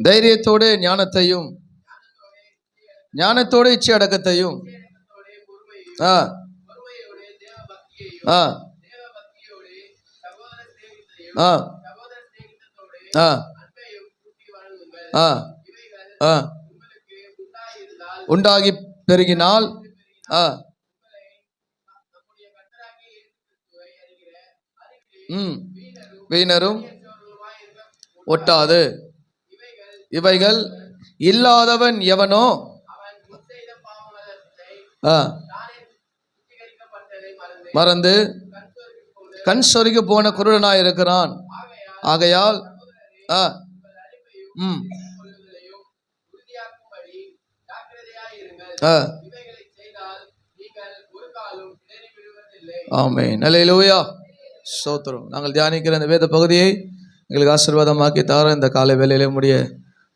தைரியத்தோடு ஞானத்தையும் ஞானத்தோடு இச்சை அடக்கத்தையும் உண்டாகி பெருகினால் வீணரும் ஒட்டாது. இவைகள் இல்லாதவன் எவனோ மறந்து கண் சொருகி போன குருடனாய் இருக்கிறான். ஆகையால் ஆமென். அல்லேலூயா. ஸ்தோத்திரம். நாங்கள் தியானிக்கிற இந்த வேத பகுதியை எங்களுக்கு ஆசீர்வாதமாக்கி தார இந்த காலை வேளையிலே முடிய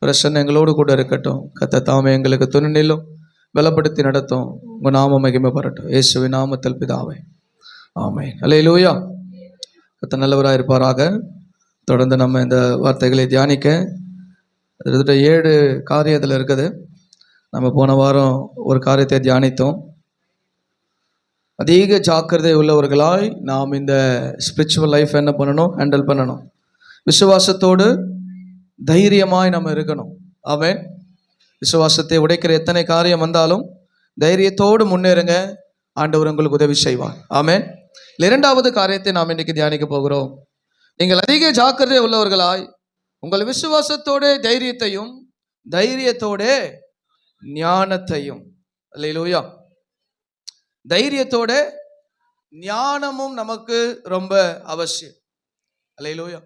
பிரசன்னம் எங்களோடு கூட இருக்கட்டும். கர்த்தர் தாமே எங்களுக்கு துணை நில்லும், பலப்படுத்தி நடத்தும். உங்க நாம மகிமைப்படட்டும். இயேசுவின் நாமத்தில் பிதாவே, ஆமென். அல்லேலூயா. கர்த்தர் நல்லவராக இருப்பாராக. தொடர்ந்து நம்ம இந்த வார்த்தைகளை தியானிக்க 7 காரியத்தில் இருக்குது. நம்ம போன வாரம் ஒரு காரியத்தை தியானித்தோம். அதிக ஜாக்கிரதை உள்ளவர்களாய் நாம் இந்த ஸ்பிரிச்சுவல் லைஃப் என்ன பண்ணணும், ஹேண்டில் பண்ணணும். விசுவாசத்தோடு தைரியமாய் நம்ம இருக்கணும். ஆமென். விசுவாசத்தை உடைக்கிற எத்தனை காரியம் வந்தாலும் தைரியத்தோடு முன்னேறுங்க. ஆண்டவர் உங்களுக்கு உதவி செய்வார். ஆமென். இரண்டாவது காரியத்தை நாம் இன்னைக்கு தியானிக்க போகிறோம். நீங்கள் அதிக ஜாக்கிரதை உள்ளவர்களாய் உங்கள் விசுவாசத்தோட தைரியத்தையும் தைரியத்தோட ஞானத்தையும். அல்லேலூயா. தைரியத்தோட ஞானமும் நமக்கு ரொம்ப அவசியம். அல்லேலூயா.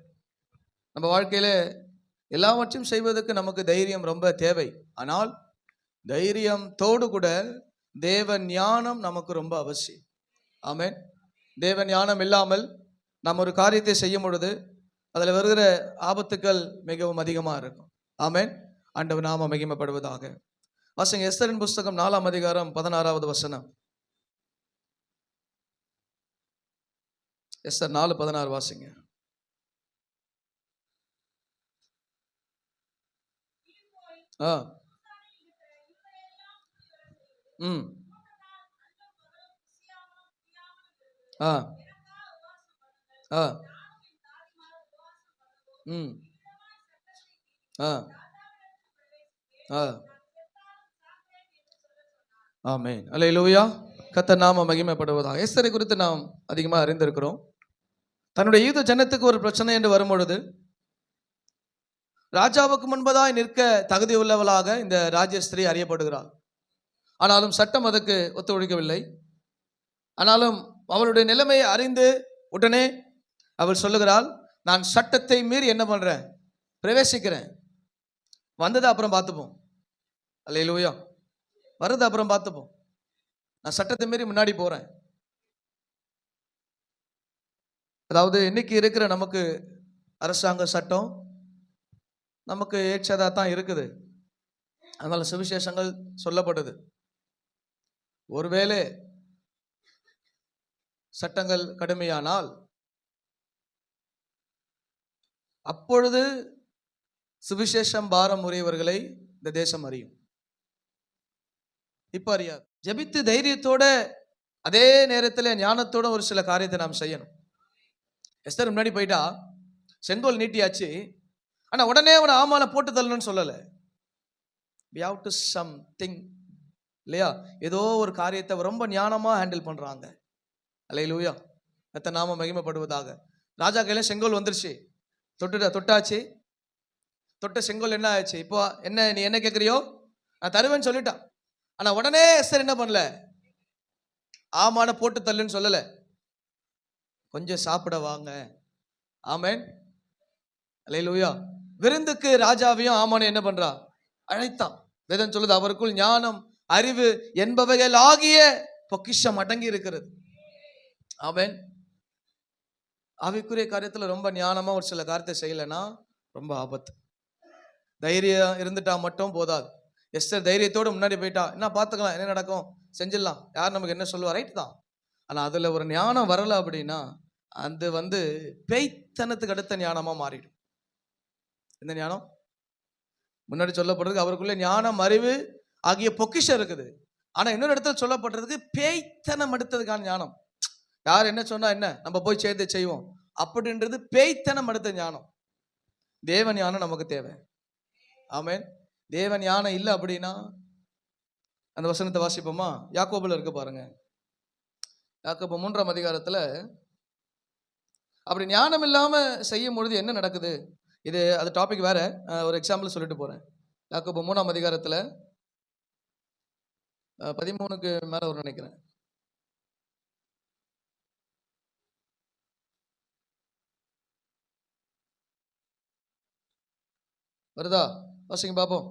நம்ம வாழ்க்கையில எல்லாவற்றையும் செய்வதற்கு நமக்கு தைரியம் ரொம்ப தேவை. ஆனால் தைரியத்தோடு கூட தேவ ஞானம் நமக்கு ரொம்ப அவசியம். ஆமென். தேவ ஞானம் இல்லாமல் நம்ம ஒரு காரியத்தை செய்யும் பொழுது அதில் வருகிற ஆபத்துக்கள் மிகவும் அதிகமாக இருக்கும். ஆமென். ஆண்டவர் நாம மகிமைப்படுவதாக. வாசிங்க எஸ்தரின் புஸ்தகம் 4ஆம் அதிகாரம் 16வது வசனம். எஸ்தர் 4:16 வாசிங்க. ஆமென். அல்லேலூயா. கர்த்தர் நாம மகிமைப்படுவதாக. எஸ்தரை குறித்து நாம் அதிகமாக அறிந்திருக்கிறோம். தன்னுடைய யூத ஜனத்துக்கு ஒரு பிரச்சனை என்று வரும்பொழுது ராஜாவுக்கு முன்பதாய் நிற்க தகுதி உள்ளவளாக இந்த ராஜஸ்திரீ அறியப்படுகிறாள். ஆனாலும் சட்டம் அதுக்கு ஒத்துழைக்கவில்லை. ஆனாலும் அவளுடைய நிலைமையை அறிந்து உடனே அவள் சொல்லுகிறாள், நான் சட்டத்தை மீறி என்ன பண்றேன், பிரவேசிக்கிறேன். வந்தது அப்புறம் பார்த்துப்போம். அல்லேலூயா. வருது அப்புறம் பார்த்துப்போம். நான் சட்டத்தை மீறி முன்னாடி போறேன். அதாவது இன்னைக்கு இருக்கிற நமக்கு அரசாங்க சட்டம் நமக்கு ஏற்றதா தான் இருக்குது. அதனால சுவிசேஷங்கள் சொல்லப்படுது. ஒருவேளை சட்டங்கள் கடுமையானால் அப்பொழுது சுவிசேஷம் பாரம் உரியவர்களை இந்த தேசம் அறியும். இப்ப அறியாது. ஜெபித்து தைரியத்தோட அதே நேரத்தில் ஞானத்தோட ஒரு சில காரியத்தை நாம் செய்யணும். எஸ்தர் முன்னாடி போயிட்டா, செங்கோல் நீட்டியாச்சு. ஆனா உடனே அவனை ஆமான போட்டு தள்ளணும்னு சொல்லல. we have to something இல்லையா, ஏதோ ஒரு காரியத்தை ரொம்ப ஞானமா ஹேண்டில் பண்றாங்க. அல்லேலூயா. கர்த்தர் நாம மகிமைப்படுவதாக. ராஜா கையில செங்கோல் வந்துருச்சு. தொட்டாச்சு. தொட்ட செங்கோல் என்ன ஆச்சு? இப்போ என்ன, நீ என்ன கேட்குறியோ நான் தருவேன்னு சொல்லிட்டான். ஆனா உடனே எஸ்தர் என்ன பண்ணல, ஆமான போட்டு தள்ளுன்னு சொல்லல. கொஞ்சம் சாப்பிட வாங்க. ஆமென். அல்லேலூயா. விருந்துக்கு ராஜாவையும் ஆமான என்ன பண்றா, அழைத்தான். வேதம் சொல்லுது, அவருக்குள் ஞானம் அறிவு என்பவைகள் ஆகிய பொக்கிஷம் அடங்கி இருக்கிறது. ஆமென். ஆவிக்குரிய காரியத்துல ரொம்ப ஞானமா ஒரு சில காரியத்தை செய்யலைன்னா ரொம்ப ஆபத்து. தைரியம் இருந்துட்டா மட்டும் போதாது. எஸ்தர் தைரியத்தோடு முன்னாடி போயிட்டா, என்ன பார்த்துக்கலாம், என்ன நடக்கும் செஞ்சிடலாம், யார் நமக்கு என்ன சொல்லுவா, ரைட் தான். ஆனா அதுல ஒரு ஞானம் வரல அப்படின்னா அது பேய்த்தனத்துக்கு அடுத்த ஞானமா மாறிடும். இந்த ஞானம் முன்னாடி சொல்லப்படுறதுக்கு அவருக்குள்ள ஞானம் அறிவு ஆகிய பொக்கிஷம் இருக்குது. ஆனா இன்னொரு இடத்துல சொல்லப்படுறதுக்கு பேய்த்தனம் அடுத்ததுக்கான ஞானம். யார் என்ன சொன்னா என்ன, நம்ம போய் சேர்ந்து செய்வோம் அப்படின்றது பேய்த்தனம் அடுத்த ஞானம். தேவ ஞானம் நமக்கு தேவை. ஆமென். தேவ ஞானம் இல்லை அப்படின்னா, அந்த வசனத்தை வாசிப்போமா? யாக்கோபுல இருக்கு பாருங்க. யாக்கோபு 3ஆம் அதிகாரத்துல அப்படி ஞானம் இல்லாம செய்யும் பொழுது என்ன நடக்குது, அது டாபிக் வேற, ஒரு எக்ஸாம்பிள் சொல்லிட்டு போறேன். யாக்கோபு 3ஆம் அதிகாரத்துல 13க்கு மேல ஒரு நினைக்கிறேன். வருதா? வாசிங்க பாப்போம்.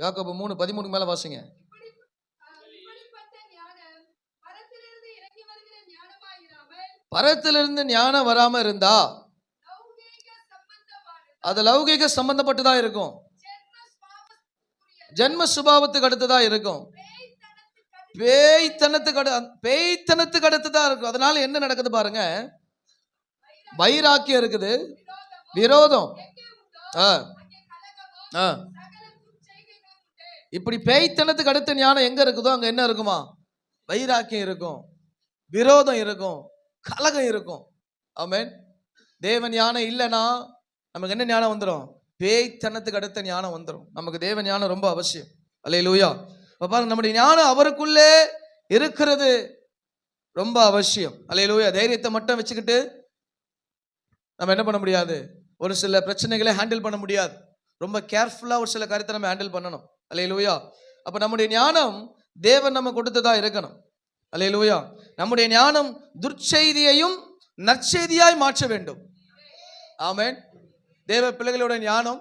யாக்கோபு 3:13 மேல வாசிங்க. பரத்திலிருந்து ஞானம் வராம இருந்தா அது லௌகிக சம்பந்தப்பட்டுதா இருக்கும், ஜென்ம சுபாவத்துக்கு அடுத்ததா இருக்கும், பேய்த்தனத்துக்கு அடுத்ததா இருக்கும். அதனால என்ன நடக்குது பாருங்க, வைராக்கியம் இருக்குது, விரோதம். இப்படி பேய்த்தனத்துக்கு அடுத்த ஞானம் எங்க இருக்குதோ அங்க என்ன இருக்குமா? வைராக்கியம் இருக்கும், விரோதம் இருக்கும், கலகம் இருக்கும். ஆமென். தேவ ஞானம் இல்லைன்னா நமக்கு என்ன ஞானம் வந்துடும்? பேய்த்தனத்துக்கு அடுத்த ஞானம் வந்துடும். நமக்கு தேவ ஞானம் ரொம்ப அவசியம். அல்லேலூயா. பாருங்க, நம்முடைய ஞானம் அவருக்குள்ளே இருக்கிறது ரொம்ப அவசியம். அல்லேலூயா. தைரியத்தை மட்டும் வச்சுக்கிட்டு நம்ம என்ன பண்ண முடியாது, ஒரு சில பிரச்சனைகளை ஹேண்டில் பண்ண முடியாது. ரொம்ப கேர்ஃபுல்லா ஒரு சில காரியத்தை நம்ம ஹேண்டில் பண்ணணும். அல்லேலூயா. அப்ப நம்முடைய ஞானம் தேவன் நம்ம கொடுத்ததா இருக்கணும். அல்லேலூயா. நம்முடைய ஞானம் துர்ச்செய்தியையும் நற்செய்தியாய் மாற்ற வேண்டும். ஆமென். தேவ பிள்ளைகளோட ஞானம்,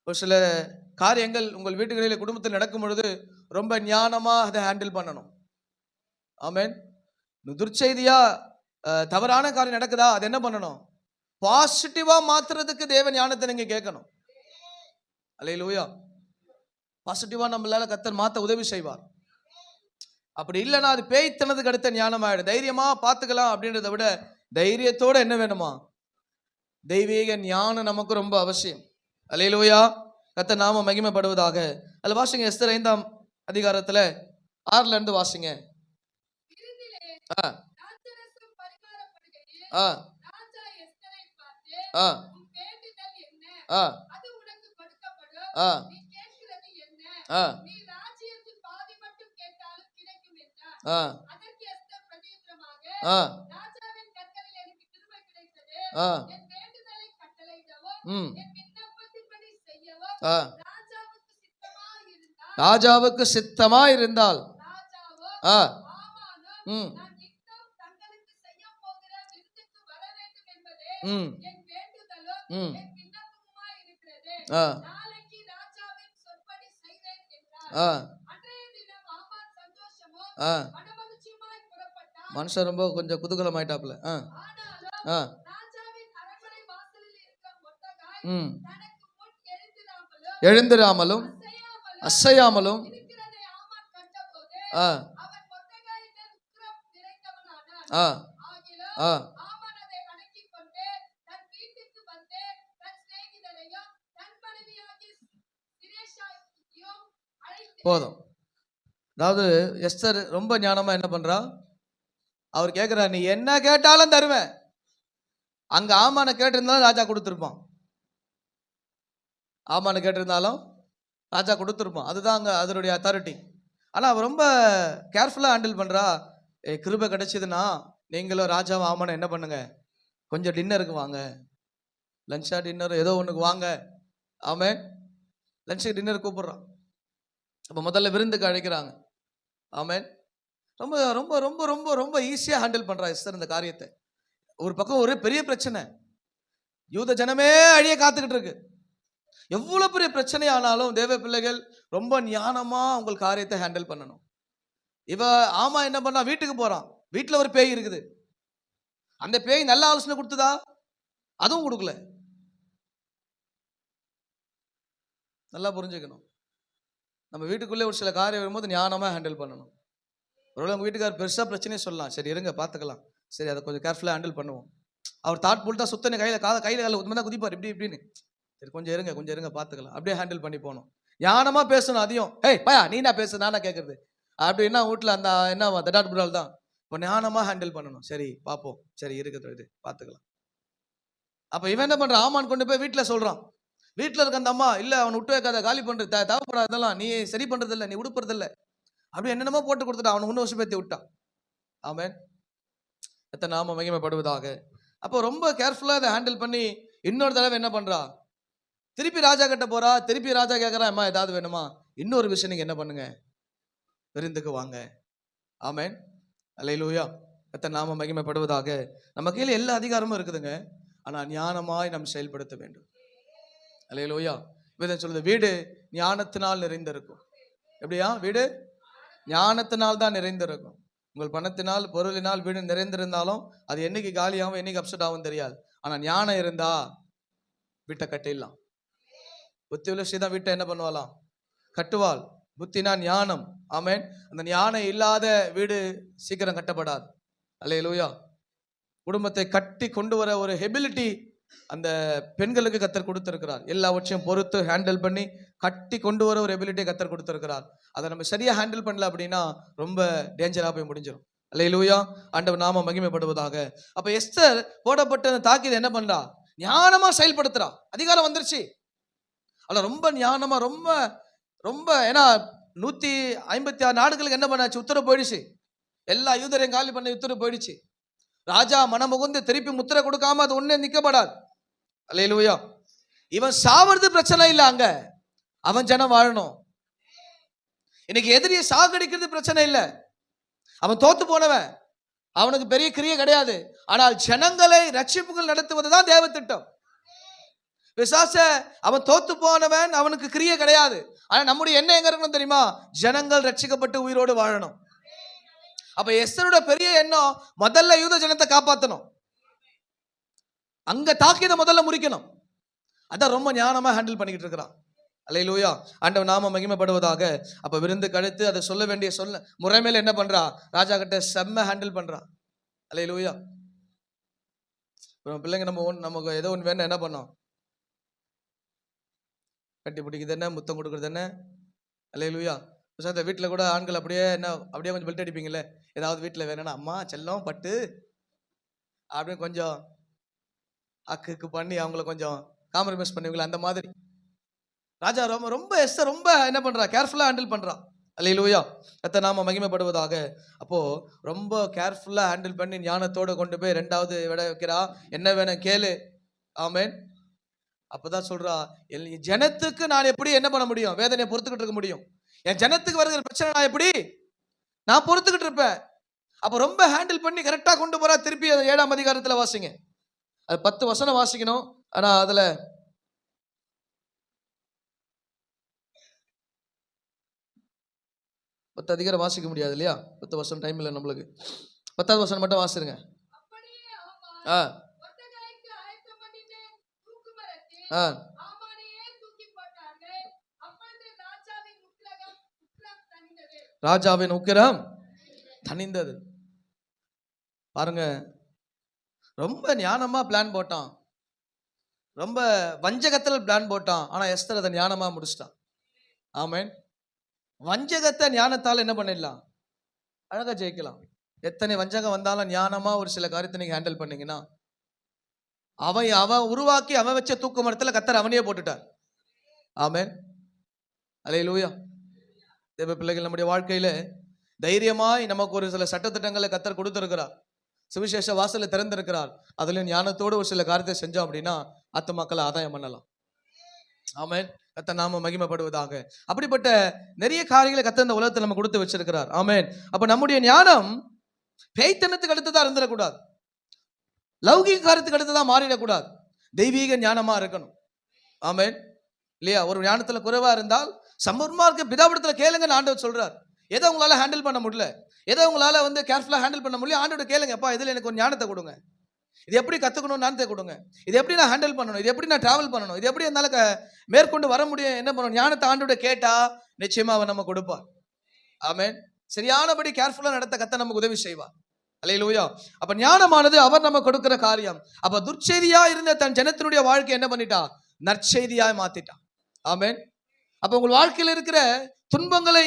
ஒரு சில காரியங்கள் உங்கள் வீட்டுகளில் குடும்பத்தில் நடக்கும் பொழுது ரொம்ப ஞானமா அதை ஹேண்டில் பண்ணணும். ஆமென். துர்ச்செய்தியா தவறான காரியம் நடக்குதா, அது என்ன பண்ணணும்? பாசிட்டிவா மாத்துறதுக்கு தேவ ஞானத்தை நீங்க கேட்கணும். அல்லேலூயா. பாசிட்டிவா நம்மளால கர்த்தர் மாத்த உதவி செய்வார். அப்படி இல்லைன்னா அது பேய்த்தனத்துக்கு அடுத்த ஞானம் ஆயிடும். தைரியமா பார்த்துக்கலாம் அப்படின்றத விட தைரியத்தோட என்ன வேணுமா? தெய்வீக ஞானம் நமக்கு ரொம்ப அவசியம். அல்லேலூயா. கர்த்தர் நாம மகிமைப்படுவதாக. அதுல வாசிங்க, எஸ்தர் 5ஆம் அதிகாரத்துல 6ல இருந்து வாசிங்க. ராஜாவுக்கு சித்தமா இருந்தால் மனுஷன் ரொம்ப கொஞ்சம் குதூகலம் ஆயிட்டாப்ல. எழுந்திராமலும் அசையாமலும் போதும். அதாவது எஸ்தர் ரொம்ப ஞானமா என்ன பண்றா, அவர் கேட்கிறார், நீ என்ன கேட்டாலும் தருவேன். அங்க ஆமான கேட்டிருந்தாலும் ராஜா கொடுத்திருப்பான். ஆமான கேட்டிருந்தாலும் ராஜா கொடுத்திருப்பான். அதுதான் அங்க அதனுடைய அத்தாரிட்டி. ஆனா அவர் ரொம்ப கேர்ஃபுல்லா ஹேண்டில் பண்றா. கிருபை கிடைச்சதுன்னா நீங்களும் ராஜாவும் ஆமான என்ன பண்ணுங்க, கொஞ்சம் டின்னருக்கு வாங்க, லஞ்சா டின்னர் ஏதோ ஒண்ணுக்கு வாங்க. ஆமென். லஞ்சுக்கு டின்னர் கூப்பிடுறான். அப்ப முதல்ல விருந்துக்கு அழைக்கிறாங்க. ஆமென். ரொம்ப ரொம்ப ரொம்ப ரொம்ப ரொம்ப ஈஸியா ஹேண்டில் பண்றா எஸ்தர் இந்த காரியத்தை. ஒரு பக்கம் ஒரு பெரிய பிரச்சனை, யூத ஜனமே அழிய காத்துக்கிட்டு இருக்கு. எவ்வளவு பெரிய பிரச்சனை ஆனாலும் தேவ பிள்ளைகள் ரொம்ப ஞானமா உங்கள் காரியத்தை ஹேண்டில் பண்ணணும். ஆமா என்ன பண்ணா, வீட்டுக்கு போறான், வீட்டுல ஒரு பேய் இருக்குது. அந்த பேய் நல்ல ஆலோசனை கொடுத்ததா? அதுவும் கொடுக்கல. நல்லா புரிஞ்சுக்கணும். நம்ம வீட்டுக்குள்ளே ஒரு சில காரியம் வரும்போது ஞானமாக ஹேண்டில் பண்ணணும். ஒருவேளை உங்கள் வீட்டுக்கார் பெருசாக பிரச்சனையே சொல்லலாம், சரி இருங்க பார்த்துக்கலாம், சரி அதை கொஞ்சம் கேர்ஃபுல்லாக ஹேண்டில் பண்ணுவோம். அவர் தாட் போட்டு தான் சுத்தனை கையில் கையில் தான் குதிப்பார் இப்படின்னு, சரி கொஞ்சம் இருங்க பார்த்துக்கலாம், அப்படியே ஹேண்டில் பண்ணி போகணும். ஞானமாக பேசணும். அதையும் பயா நீ என்ன பேசு நானா கேட்குறது அப்படின்னா வீட்டில் அந்த என்ன தடாட் புடால் தான். இப்போ ஞானமாக ஹேண்டில் பண்ணணும். சரி பார்ப்போம், சரி இருக்குது இது பார்த்துக்கலாம். அப்போ இவன் என்ன பண்ணுறான், ஆமான் கொண்டு போய் வீட்டில் சொல்கிறான். வீட்டில் இருக்க அந்த அம்மா இல்லை அவனை விட்டு வைக்காத, காலி பண்ணுறது தேவைப்படாதெல்லாம் நீ சரி பண்ணுறதில்ல, நீ உடுப்புறதில்ல, அப்படி என்னென்னமோ போட்டு கொடுத்துட்டா அவனை இன்னும் வருஷம் பேத்தி விட்டான். ஆமென். எத்தனை நாம மகிமைப்படுவதாக. அப்போ ரொம்ப கேர்ஃபுல்லாக இதை ஹேண்டில் பண்ணி இன்னொரு தடவை என்ன பண்ணுறா, திருப்பி ராஜா கிட்ட போறா. திருப்பி ராஜா கேட்குறா, அம்மா ஏதாவது வேணுமா, இன்னொரு விஷயம் நீங்கள் என்ன பண்ணுங்க, விருந்துக்கு வாங்க. ஆமென். அல்லேலூயா. எத்தனை நாம மகிமைப்படுவதாக. நம்ம கையில் எல்லா அதிகாரமும் இருக்குதுங்க, ஆனால் ஞானமாய் நாம் செயல்படுத்த வேண்டும். அல்லேலூயா. வேதம் சொல்லுது, வீடு ஞானத்தினால் நிறைந்திருக்கும். எப்படியா, வீடு ஞானத்தினால் தான் நிறைந்திருக்கும். உங்கள் பணத்தினால் பொருளினால் வீடு நிறைந்திருந்தாலும் அது என்னைக்கு காலியாகும் என்னைக்கு அப்செட் ஆகும் தெரியாது. ஆனால் ஞானம் இருந்தா வீட்டை கட்டிடலாம். புத்தி உள்ள ஸ்ரீதான் வீட்டை என்ன பண்ணுவாளாம், கட்டுவாள். புத்தினா ஞானம். ஆமென். அந்த ஞானம் இல்லாத வீடு சீக்கிரம் கட்டப்படாது. அல்லேலூயா. குடும்பத்தை கட்டி கொண்டு வர ஒரு எபிலிட்டி அந்த பெண்களுக்கு கத்தர் கொடுத்திருக்கிறார். எல்லாவற்றையும் பொறுத்து ஹேண்டில் பண்ணி கட்டி கொண்டு வர ஒரு எபிலிட்டியை கத்தர் கொடுத்திருக்கிறார். அதை நம்ம சரியா ஹேண்டில் பண்ணல அப்படின்னா ரொம்ப டேஞ்சரா போய் முடிஞ்சிடும். அல்லேலூயா. ஆண்டவர் நாம மகிமைப்படுவதாக. அப்ப எஸ்தர் போடப்பட்ட தாக்கீது என்ன பண்றா, ஞானமா செயல்படுத்துறா. அதிகாரம் வந்துருச்சு, அல்ல ரொம்ப ஞானமா ரொம்ப ரொம்ப ஏன்னா 156 நாடுகளுக்கு என்ன பண்ணாச்சு, உத்தரவு போயிடுச்சு. எல்லா யூதரையும் காலி பண்ண உத்தரவு போயிடுச்சு. ராஜா மனமுகுந்து திருப்பி முத்திரை கொடுக்காம அது ஒண்ணே நிக்கப்படாது. அல்லேலூயா. இவன் சாவது பிரச்சனை இல்லை, அங்க அவன் ஜனம் வாழணும். இன்னைக்கு எதிரியை சாகடிக்கிறது பிரச்சனை இல்லை, அவன் தோத்து போனவன், அவனுக்கு பெரிய கிரியை கிடையாது. ஆனால் ஜனங்களை ரட்சிப்புகள் நடத்துவதுதான் தேவ திட்டம். பிசாச அவன் தோத்து போனவன், அவனுக்கு கிரியை கிடையாது. ஆனா நம்முடைய எண்ணம் எங்க இருக்கணும் தெரியுமா, ஜனங்கள் ரட்சிக்கப்பட்டு உயிரோடு வாழணும். அப்ப எஸ்தரோட பெரிய எண்ணம் முதல்ல யூத ஜனத்தை காப்பாற்றணும், அங்க தாக்கியதை முதல்ல முறிக்கணும். அதான் ரொம்ப ஞானமா ஹேண்டில் பண்ணிக்கிட்டு இருக்கிறான். அல்லேலூயா. ஆண்டவர் நாம மகிமைப்படுவதாக. அப்ப விருந்து கழித்து அதை சொல்ல வேண்டிய முறைமையில என்ன பண்றா, ராஜா கிட்ட செம்ம ஹேண்டில் பண்றா. அல்லேலூயா. பிள்ளைங்க நமக்கு ஏதோ ஒன்று வேணும், என்ன பண்ணோம், கட்டி பிடிக்குது என்ன, முத்தம் கொடுக்குறது என்ன. அல்லேலூயா. வீட்டில் கூட ஆண்கள் அப்படியே என்ன அப்படியே கொஞ்சம் பெல்ட் அடிப்பீங்களே, ஏதாவது வீட்டில் வேணும்னா அம்மா செல்லம் பட்டு அப்படின்னு கொஞ்சம் அக்கு பண்ணி அவங்கள கொஞ்சம் காம்ப்ரமைஸ் பண்ணுவீங்களா, அந்த மாதிரி. ராஜா ரொம்ப எஸ்தர் ரொம்ப என்ன பண்றா, கேர்ஃபுல்லா ஹேண்டில் பண்றா. அல்லேலூயா. கர்த்தர் நாம மகிமைப்படுவதாக. அப்போ ரொம்ப கேர்ஃபுல்லா ஹேண்டில் பண்ணி ஞானத்தோட கொண்டு போய் 2வது விட வைக்கிறா. என்ன வேணும் கேளு. ஆமென். அப்பதான் சொல்றா, ஜனத்துக்கு நான் எப்படி என்ன பண்ண முடியும், வேதனையை பொறுத்துக்கிட்டு இருக்க முடியும், என் ஜனத்துக்கு வருகிற பிரச்சனை நான் எப்படி நான் பொறுத்துக்கிட்டு இருப்பேன். அப்ப ரொம்ப ஹேண்டில் பண்ணி கரெக்டா கொண்டு போறா. திருப்பி 7ஆம் அதிகாரத்துல வாசிங்க, அது 10 வசனம் வாசிக்கணும். ஆனா அதுல 10 அதிகாரம் வாசிக்க முடியாது இல்லையா, 10 வசனம் டைம் இல்லை நம்மளுக்கு. 10வது வசனம் மட்டும் வாசிருங்க. ராஜாவின் உக்கிரம் தணிந்தது. பாருங்க, ரொம்ப ஞானமா பிளான் போட்டான், ரொம்ப வஞ்சகத்தில் பிளான் போட்டான். ஆனா எஸ்தர் அதை ஞானமா முடிச்சிட்டான். ஆமென். வஞ்சகத்தை ஞானத்தால் என்ன பண்ணிடலாம், அழகா ஜெயிக்கலாம். எத்தனை வஞ்சகம் வந்தாலும் ஞானமா ஒரு சில காரியத்தை நீங்க ஹேண்டில் பண்ணீங்கன்னா, அவன் உருவாக்கி அவன் வச்ச தூக்கு மரத்துல கர்த்தர் அவனையே போட்டுட்டார். ஆமென். அல்லேலூயா. தேவ பிள்ளைகள், நம்முடைய வாழ்க்கையில தைரியமாய் நமக்கு ஒரு சில சட்டத்திட்டங்களை கர்த்தர் கொடுத்திருக்கிறார், சுவிசேஷ வாசலை திறந்திருக்கிறார். அதுல ஞானத்தோடு ஒரு சில காரியத்தை செஞ்சோம் அப்படின்னா ஆத்துமாக்களை ஆதாயம் பண்ணலாம். ஆமென். கர்த்தர் நாம மகிமைப்படுவதாக. அப்படிப்பட்ட நிறைய காரியங்களை கர்த்தர் இந்த உலகத்தில் நம்ம கொடுத்து வச்சிருக்கிறார். ஆமென். அப்ப நம்முடைய ஞானம் பேய்த்தனத்துக்கு அடுத்ததா இருந்துடக்கூடாது, லௌகிக காரியத்துக்கு அடுத்ததான் மாறிடக்கூடாது, தெய்வீக ஞானமா இருக்கணும். ஆமென். இல்லையா? ஒரு ஞானத்துல குறைவா இருந்தால் சம்பூர்ணமாக பிதாபடத்துல கேளுங்கன்னு ஆண்டவர் சொல்றார். எதை உங்களால ஹேண்டில் பண்ண முடியல, எதை உங்களால கேர்ஃபுல்லா ஹேண்டில் பண்ண முடியல, ஆண்டோட கேளுங்க, அப்பா இதுல எனக்கு ஒரு ஞானத்தை கொடுங்க, இது எப்படி கத்துக்கணும் ஞானத்தை கொடுங்க, இது எப்படி நான் ஹேண்டில் பண்ணணும், இது எப்படி நான் டிராவல் பண்ணணும், இது எப்படி என்னால மேற்கொண்டு வர முடியும், என்ன பண்ணணும், ஞானத்தை ஆண்டோட கேட்டா நிச்சயமா அவர் நம்ம கொடுப்பார். ஆமென். சரியானபடி கேர்ஃபுல்லா நடத்த கர்த்தர் நமக்கு உதவி செய்வார். அல்லேலூயா. அப்ப ஞானமானது அவர் நம்ம கொடுக்கிற காரியம். அப்ப துர்ச்செய்தியா இருந்த தன் ஜனத்தினுடைய வாழ்க்கை என்ன பண்ணிட்டா? நற்செய்தியாய் மாத்திட்டா. ஆமென். அப்ப உங்கள் வாழ்க்கையில் இருக்கிற துன்பங்களை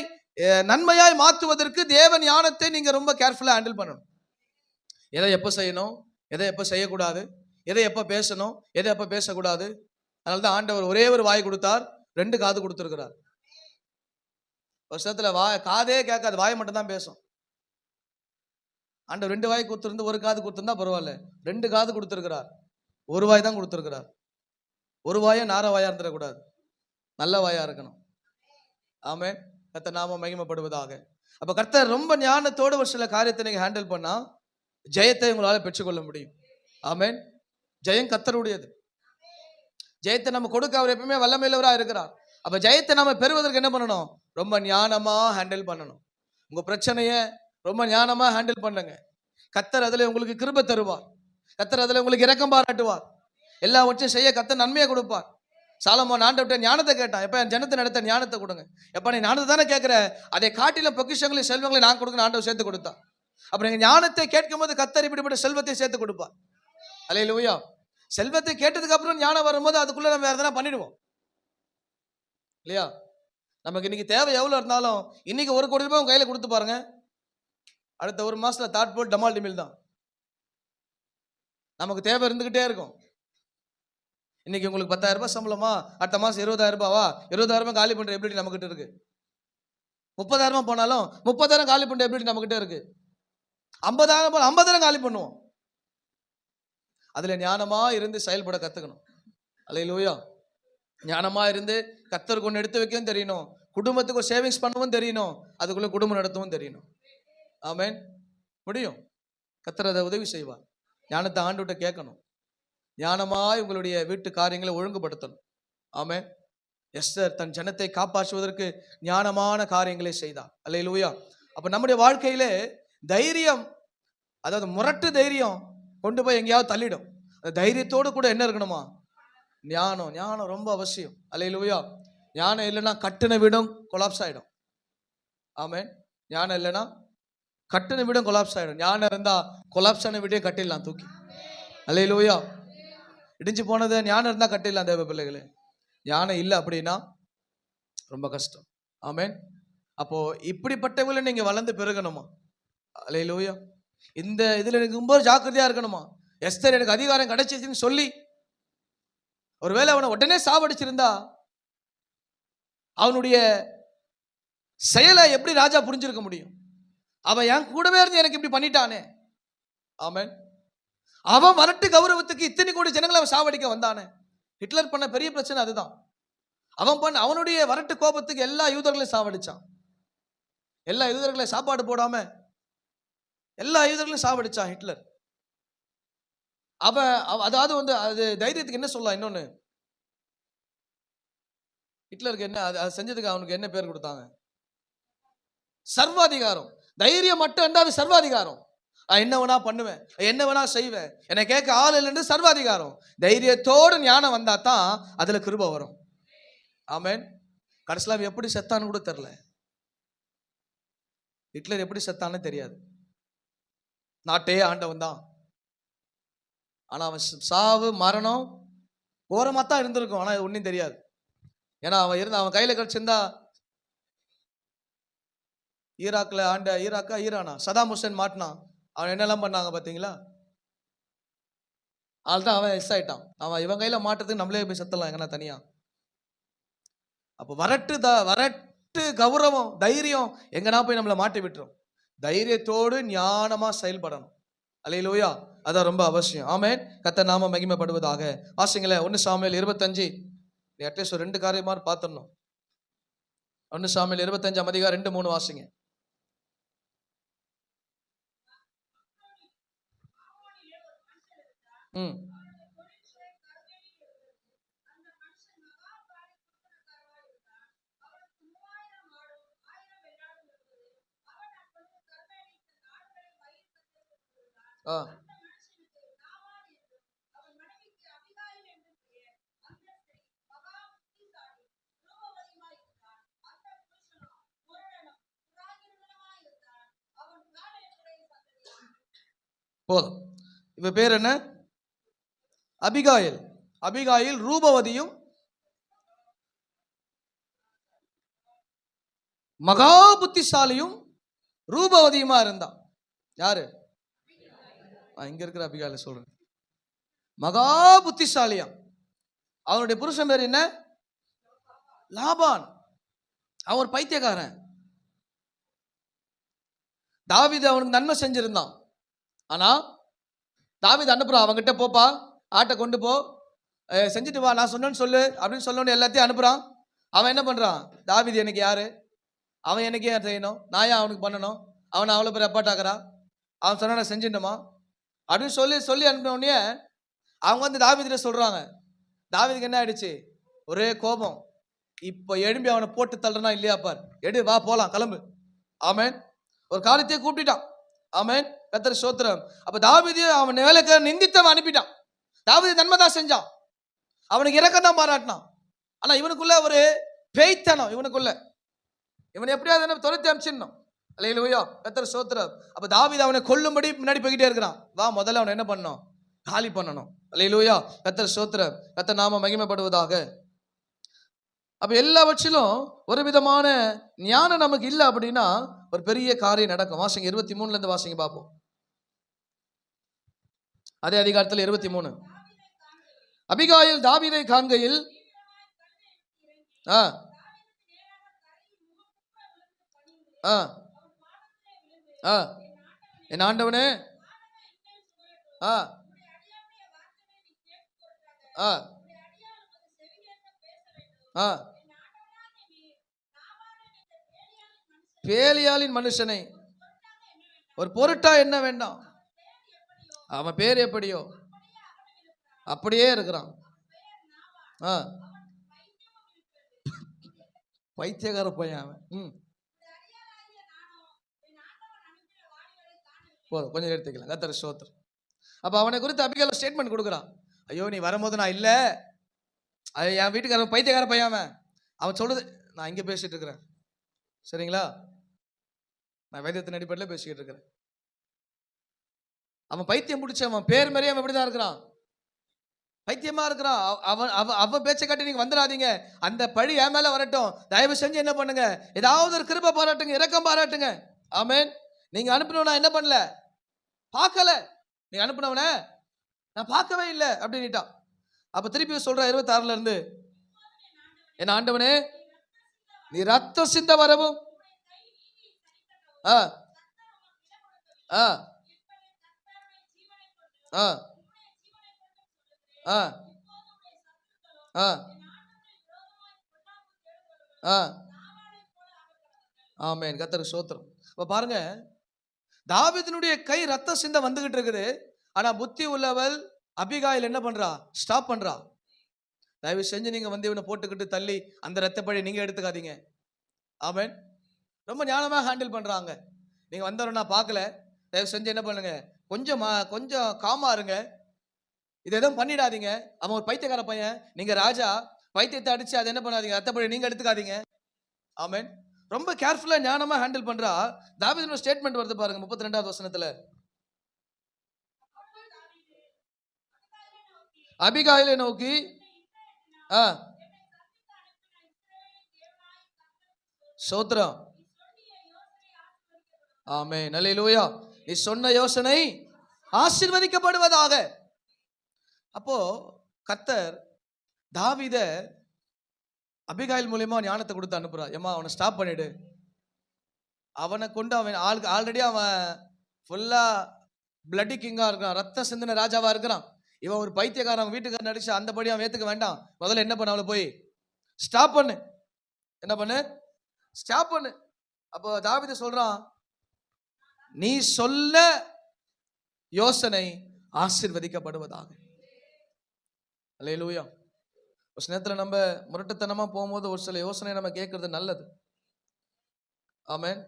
நன்மையாய் மாற்றுவதற்கு தேவ ஞானத்தை நீங்க ரொம்ப கேர்ஃபுல்லா ஹேண்டில் பண்ணணும். எதை எப்ப செய்யணும், எதை எப்ப செய்யக்கூடாது, எதை எப்ப பேசணும், எதை எப்ப பேசக்கூடாது. அதனாலதான் ஆண்டவர் ஒரே ஒரு வாய் கொடுத்தார், 2 காது கொடுத்திருக்கிறார். வருஷத்துல காதே கேட்காது, வாய் மட்டும் தான் பேசும். ஆண்டவர் 2 வாய் கொடுத்திருந்து 1 காது கொடுத்திருந்தா பரவாயில்ல, 2 காது கொடுத்திருக்கிறார், 1 வாய் தான் கொடுத்திருக்கிறார். 1 வாயை நார வாயா இருந்துடக்கூடாது, நல்ல வாயா இருக்கணும். ஆமென். கர்த்தர் நாம மகிமைப்படுவதாக. அப்ப கர்த்தர் ரொம்ப ஞானத்தோடு ஒரு சில காரியத்தை நீங்க ஹேண்டில் பண்ணா ஜெயத்தை உங்களால பெற்றுக்கொள்ள முடியும். ஆமென். ஜெயம் கர்த்தருடையது. ஜெயத்தை நம்ம கொடுக்க அவர் எப்பவுமே வல்லமையுள்ளவராக இருக்கிறார். அப்ப ஜெயத்தை நம்ம பெறுவதற்கு என்ன பண்ணணும்? ரொம்ப ஞானமா ஹேண்டில் பண்ணணும். உங்க பிரச்சனையை ரொம்ப ஞானமா ஹேண்டில் பண்ணுங்க. கர்த்தர் அதுல உங்களுக்கு கிருபை தருவார். கர்த்தர் அதுல உங்களுக்கு இரக்கம் பாராட்டுவார். எல்லாவற்றையும் செய்ய கர்த்தர் நன்மையை கொடுப்பார். சாலமோன் ஆண்டவர்ட்ட ஞானத்தை கேட்டான். எப்ப என் ஜனத்தை நடத்த ஞானத்தை கொடுங்க. எப்ப நீ ஞானத்தை தானே கேட்கிற, அதை காட்டில பொக்கிஷங்களையும் செல்வங்களையும் நான் கொடுக்கணும் ஆண்டவர் சேர்த்து கொடுத்தான். அப்புறம் நீங்க ஞானத்தை கேட்கும் போது கர்த்தர் இப்படிப்பட்ட செல்வத்தை சேர்த்து கொடுப்பார். அல்லேலூயா. செல்வத்தை கேட்டதுக்கு அப்புறம் ஞானம் வரும்போது அதுக்குள்ள நம்ம வேற எதனா பண்ணிடுவோம் இல்லையா? நமக்கு இன்னைக்கு தேவை எவ்வளவு இருந்தாலும் இன்னைக்கு 1 கோடி ரூபாய் கையில கொடுத்து பாருங்க, அடுத்த 1 மாசத்துல தாட் போல் டமால் டிமில் தான். நமக்கு தேவை இருந்துகிட்டே இருக்கும். இன்னைக்கு உங்களுக்கு 10,000 ரூபாய் சம்பளமா, அடுத்த மாசம் 20,000 ரூபாவா, 20,000 ரூபாய் காலி பண்ற எபிலிட்டி நம்ம கிட்ட இருக்கு. 30,000 போனாலும் 30,000 காலி பண்ற எபிலிட்டி நம்ம கிட்ட இருக்கு. 50,000 போன 50,000 காலி பண்ணுவோம். அதுல ஞானமா இருந்து செயல்பட கத்துக்கணும். அல்லேலூயா. ஞானமா இருந்து கர்த்தருக்கு ஒன்று எடுத்து வைக்கவும் தெரியணும், குடும்பத்துக்கு ஒரு சேவிங்ஸ் பண்ணவும் தெரியணும், அதுக்குள்ள குடும்பம் நடத்தவும் தெரியணும். ஆமென். முடியும். கர்த்தர் அதை உதவி செய்வார். ஞானத்தை ஆண்டவர்ட்ட கேட்கணும். ஞானமாய் உங்களுடைய வீட்டு காரியங்களை ஒழுங்குபடுத்தணும். ஆமென். எஸ்தர் தன் ஜனத்தை காப்பாற்றுவதற்கு ஞானமான காரியங்களை செய்தார். அல்லேலூயா. அப்ப நம்முடைய வாழ்க்கையிலே தைரியம், அதாவது முரட்டு தைரியம் கொண்டு போய் எங்கேயாவது தள்ளிடும். அந்த தைரியத்தோடு கூட என்ன இருக்கணுமா? ஞானம். ஞானம் ரொம்ப அவசியம். அல்லேலூயா. ஞானம் இல்லைன்னா கட்டின வீடும் கொலாப்ஸ் ஆயிடும். ஆமென். ஞானம் இல்லைன்னா கட்டின வீடும் கொலாப்ஸ் ஆயிடும். ஞானம் இருந்தா கொலாப்ஸ் ஆன வீட்டையே கட்டிடலாம் தூக்கி. அல்லேலூயா. இடிஞ்சு போனதை ஞானம் இருந்தா கட்டிடலாம் தேவ பிள்ளைகளே. ஞானம் இல்லை அப்படின்னா ரொம்ப கஷ்டம். ஆமென். அப்போ இப்படிப்பட்டவங்களை நீங்க வளர்ந்து பெருகணுமா? அல்லேலூயா. இந்த இதுல எனக்கு ரொம்ப ஜாக்கிரதையா இருக்கணுமா? எஸ்தர் எனக்கு அதிகாரம் கிடைச்சிச்சுன்னு சொல்லி ஒருவேளை அவனை உடனே சாவடிச்சிருந்தா அவனுடைய செயலை எப்படி ராஜா புரிஞ்சிருக்க முடியும்? அவன் என் கூடவே இருந்து எனக்கு இப்படி பண்ணிட்டானே. ஆமென். அவன் வரட்டு கௌரவத்துக்கு இத்தனை கோடி ஜனங்களை அவன் சாவடிக்க வந்தானே. ஹிட்லர் பண்ண பெரிய பிரச்சனை அதுதான். அவனுடைய வரட்டு கோபத்துக்கு எல்லா யூதர்களையும் சாவடிச்சான். எல்லா யூதர்களையும் சாப்பாடு போடாம எல்லா யூதர்களையும் சாவடிச்சான் ஹிட்லர். அதாவது அது தைரியத்துக்கு என்ன சொல்லலாம்? இன்னொன்னு, ஹிட்லருக்கு என்ன அது செஞ்சதுக்கு அவனுக்கு என்ன பேர் கொடுத்தாங்க? சர்வாதிகாரம். தைரியம் மட்டும் இருந்தா அது சர்வாதிகாரம். என்ன வேணா பண்ணுவேன், என்ன வேணா செய்வேன், என்னை கேட்க ஆள் இல்லைன்னு சர்வாதிகாரம். தைரியத்தோடு ஞானம் வந்தா தான் அதுல கிருபை வரும். ஆமென். கடைசியில் எப்படி செத்தான்னு கூட தெரியல. ஹிட்லர் எப்படி செத்தான்னு தெரியாது. நாட்டே ஆண்டவன் தான். ஆனா அவன் சாவு மரணம் ஓரமா தான் இருந்திருக்கும். ஆனா ஒன்னும் தெரியாது. ஏன்னா அவன் கையில கிடைச்சிருந்தா ஈரானா சதாம் ஹுசேன் மாட்டினான். அவன் என்னெல்லாம் பண்ணாங்க பாத்தீங்களா? அதுதான் அவன் எஸ் ஆயிட்டான். அவன் இவன் கையில மாட்டுறதுக்கு நம்மளே போய் செத்தலாம் எங்கன்னா தனியா. அப்போ வரட்டு கௌரவம் தைரியம் எங்கன்னா போய் நம்மளை மாட்டி விட்டுரும். தைரியத்தோடு ஞானமா செயல்படணும். அல்லேலூயா. அதான் ரொம்ப அவசியம். ஆமென். கர்த்தர் நாம மகிமைப்படுவதாக. வாசிங்களே 1 சாமுவேல் 25. அட்லீஸ்ட் 2 காரியமா பார்த்துடணும். 1 சாமுவேல் 25 அதிகாரம் 2-3 வாசிங்க. போதும். இவ பேர் என்ன? அபிகாயில். அபிகாயில் ரூபவதியும் மகா புத்திசாலியும் ரூபவதியுமா இருந்தான். யாரு? இங்க இருக்கிற அபிகாயில சொல்றேன். மகா புத்திசாலியா. அவனுடைய புருஷன் பேர் என்ன? லாபான். அவன் ஒரு பைத்தியக்காரன். தாவீது அவனுக்கு நன்மை செஞ்சிருந்தான். ஆனா தாவீது அனுப்புறான், அவன்கிட்ட போப்பா, ஆட்டை கொண்டு போ, செஞ்சுட்டு வா, நான் சொன்னேன்னு சொல்லு அப்படின்னு சொல்லணும், எல்லாத்தையும் அனுப்புறான். அவன் என்ன பண்றான்? தாவீது எனக்கு யாரு? அவன் எனக்கு ஏன் செய்யணும்? நான் ஏன் அவனுக்கு பண்ணணும்? அவனை அவ்வளோ பேர் அப்பாட்டாக்குறான், அவன் சொன்ன செஞ்சுட்டோமா அப்படின்னு சொல்லி சொல்லி அனுப்பினோடனே அவங்க வந்து தாவீதுகிட்ட சொல்றாங்க. தாவீதுக்கு என்ன ஆயிடுச்சு? ஒரே கோபம். இப்போ எழும்பி அவனை போட்டு தள்ளுறனா இல்லையா பார், எடு, வா போலாம், கிளம்பு. ஆமேன். ஒரு காலத்தையே கூப்பிட்டான். ஆமேன், கர்த்தர் ஸ்தோத்திரம். அப்ப தாவீது அவன் வேலைக்காரன் நிந்தித்தவன் அனுப்பிட்டான். தாவீது நன்மை தான் செஞ்சான், அவனுக்கு இரக்கம் தான் பாராட்டினான். ஆனா இவனுக்குள்ள ஒரு பேய்த்தனம். இவனை எப்படியாவது துரத்தி அனுப்பிச்சிடணும். அல்லேலூயா, கர்த்தர் ஸ்தோத்திரம். அப்ப தாவீது அவனை கொல்லும்படி முன்னாடி போய்கிட்டே இருக்கிறான். வா, முதல்ல அவனை என்ன பண்ணணும்? காலி பண்ணணும். அல்லேலூயா, கர்த்தர் ஸ்தோத்திரம். கர்த்தர் நாம மகிமைப்படுவதாக. அப்ப எல்லாவற்றிலும் ஒரு விதமான ஞானம் நமக்கு இல்லை அப்படின்னா ஒரு பெரிய காரியம் நடக்கும். வாசிங்க 23 இருந்து வாசிங்க பார்ப்போம். அதே அதிகாரத்தில் 23. அபிகாயில் தாவீதை காண்கையில் என் ஆண்டவனே, பேலியாளின் மனுஷனை ஒரு பொருட்டா என்ன வேண்டாம், அவன் பேர் எப்படியோ அப்படியே இருக்கிறான். பைத்தியக்கார பையன் அவன். போதும், கொஞ்சம் எடுத்துக்கலாம். கர்த்தர் ஸ்தோத்திரம். அப்ப அவனை குறித்து அபிகாயில் ஸ்டேட்மெண்ட் கொடுக்குறான். ஐயோ, நீ வரும்போது நான் இல்லை, என் வீட்டுக்காரன் பைத்தியக்கார பையன் அவன் சொல்றது நான் இங்க பேசிட்டு இருக்கிறேன். சரிங்களா? நான் வேதத்தின் அடிப்படையில் பேசிக்கிட்டு இருக்கிறேன். அவன் பைத்தியம் பிடிச்ச, அவன் பேர் மாதிரியே அவன் எப்படிதான் இருக்கிறான்? பைத்தியமா இருக்கிறான். அவன் பேச்சை காட்டி நீங்க வந்துடாதீங்க, அந்த பழி என் மேல வரட்டும். தயவு செஞ்சு என்ன பண்ணுங்க, ஏதாவது ஒரு கிருபை பாராட்டுங்க, இரக்கம் பாராட்டுங்க. ஆமேன். நீங்க அனுப்பினவனா என்ன பண்ணல, பார்க்கல. நீங்க அனுப்பினவன நான் பார்க்கவே இல்லை அப்படின்னுட்டான். அப்ப திருப்பி சொல்ற 26 இருந்து, என் ஆண்டவனே, நீ ரத்தம் சிந்த வரவும் ஆமென். கர்த்தருக்கு ஸ்தோத்திரம். அப்ப பாருங்க, தாவீதினுடைய கை ரத்த சிந்த வந்துகிட்டு இருக்குது. ஆனா புத்தி உள்ளவள் அபிகாயில் என்ன பண்றா? ஸ்டாப் பண்றா. தயவு செஞ்சு நீங்க வந்து இவனை போட்டுக்கிட்டு தள்ளி அந்த ரத்தப்பழி நீங்க எடுத்துக்காதீங்க. ஆமென். ரொம்ப ஞானமா ஹேண்டில் பண்றாங்க. நீங்க வந்தவரை நான் பார்க்கல, தயவு செஞ்சு என்ன பண்ணுங்க, கொஞ்சம் காமா இருங்க, இது எதுவும் பண்ணிடாதீங்க. அவன் ஒரு பைத்தியக்கார பையன், நீங்க ராஜா, பைத்தியத்தை அடிச்சு அதை என்ன பண்ணாதீங்க, ரத்தப்பழி நீங்க எடுத்துக்காதீங்க. ஆமென். ரொம்ப கேர்ஃபுல்லா ஞானமா ஹேண்டில் பண்றா. தாவீதுடைய ஸ்டேட்மெண்ட் வருது பாருங்க 32வது வசனத்துல. அபிகாயிலை நோக்கி, ஸ்தோத்திரம், ஆமென், அல்லேலூயா, நீ சொன்ன யோசனை ஆசீர்வதிக்கப்படுவதாக. அப்போ கர்த்தர் தாவீத அபிகாயில் மூலமா ஞானத்தை கொடுத்து அனுப்புறா. ஏமா, அவனை ஸ்டாப் பண்ணிடு. அவனை கொண்டு அவன் ஆல்ரெடி அவன் ஃபுல்லா பிளட்டி கிங்கா இருக்கான், ரத்த சிந்தன ராஜாவா இருக்கிறான். இவன் ஒரு பைத்தியக்காரன், வீட்டுக்காரன் நடிச்சு அந்தபடி அவன் ஏத்துக்க வேண்டாம். முதல்ல என்ன பண்ண, அவளை போய் ஸ்டாப் பண்ணு. என்ன பண்ணு? ஸ்டாப் பண்ணு. அப்போ தாவீது சொல்றான், நீ சொல்ல யோசனை ஆசீர்வதிக்கப்படுவதாக. அல்லேலூயா. ஒரு சில நேரத்தில் நம்ம முரட்டுத்தனமா போகும்போது ஒரு சில யோசனை நம்ம கேட்கறது நல்லது. ஆமென்.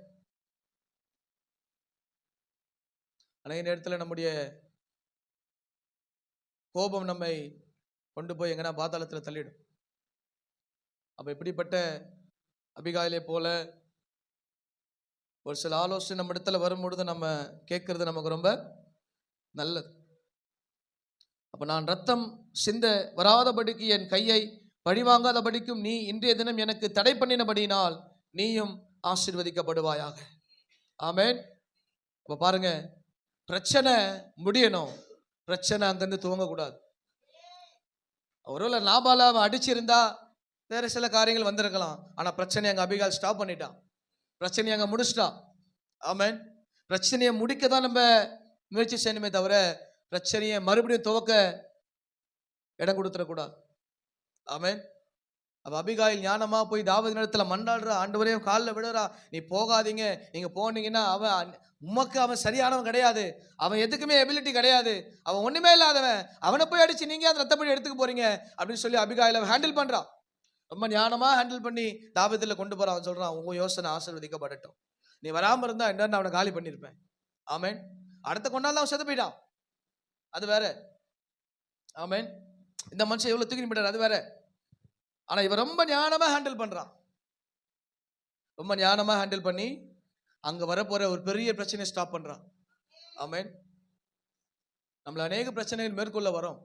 அநேக நேரத்தில் நம்முடைய கோபம் நம்மை கொண்டு போய் எங்கன்னா பாதாளத்தில் தள்ளிடும். அப்ப இப்படிப்பட்ட அபிகாயிலே போல ஒரு சில ஆலோசனை நம்ம இடத்துல வரும்பொழுது நம்ம கேட்கறது நமக்கு ரொம்ப நல்லது. அப்ப நான் ரத்தம் சிந்த வராதபடிக்கு என் கையை பழிவாங்காதபடிக்கும் நீ இன்றைய தினம் எனக்கு தடை பண்ணினபடினால் நீயும் ஆசீர்வதிக்கப்படுவாயாக. ஆமென். அப்ப பாருங்க, பிரச்சனை முடியணும், பிரச்சனை அங்கிருந்து துவங்கக்கூடாது. ஒருவேளை நாபால அவன் அடிச்சிருந்தா வேற சில காரியங்கள் வந்திருக்கலாம். ஆனா பிரச்சனை அங்க அபிகால் ஸ்டாப் பண்ணிட்டான், பிரச்சனையை அங்க முடிச்சிட்டான். ஆமென். பிரச்சனையை முடிக்க தான் நம்ம முயற்சி செய்யணுமே தவிர பிரச்சனையை மறுபடியும் துவக்க இடம் கொடுத்துடக்கூடாது. ஆமென். அப்ப அபிகாயில் ஞானமா போய் தாவீது இடத்துல மண்டாடுறா, ஆண்டவரையும் காலில் விடுறா, நீ போகாதீங்க, நீங்க போனீங்கன்னா அவன் சரியானவன் கிடையாது, அவன் எதுக்குமே எபிலிட்டி கிடையாது, அவன் ஒண்ணுமே இல்லாதவன், அவனை போய் அடிச்சு நீங்க அந்த ரத்தப்படி எடுத்துக்க போறீங்க அப்படின்னு சொல்லி அபிகாயில ஹேண்டில் பண்றான். ரொம்ப ஞானமா ஹேண்டில் பண்ணி தாவீதுல கொண்டு போறான். அவன் சொல்றான், உங்க யோசனை ஆசீர்வதிக்கப்படட்டும், நீ வராம இருந்தா என்ன அவனை காலி பண்ணிருப்பேன். ஆமென். அடுத்த கொண்டாந்து அவன் செத்து போயிட்டான், அது வேற. ஆமென். இந்த மனுஷன் எவ்வளவு தூக்கி போயிட்டார், அது வேற. ஆனா இவன் ரொம்ப ஞானமா ஹேண்டில் பண்றான், ரொம்ப ஞானமா ஹேண்டில் பண்ணி அங்க வரப்போற ஒரு பெரிய பிரச்சனையை ஸ்டாப் பண்றான். ஆமென். நம்மள அநேக பிரச்சனைகள் மேற்கொள்ள வரும்.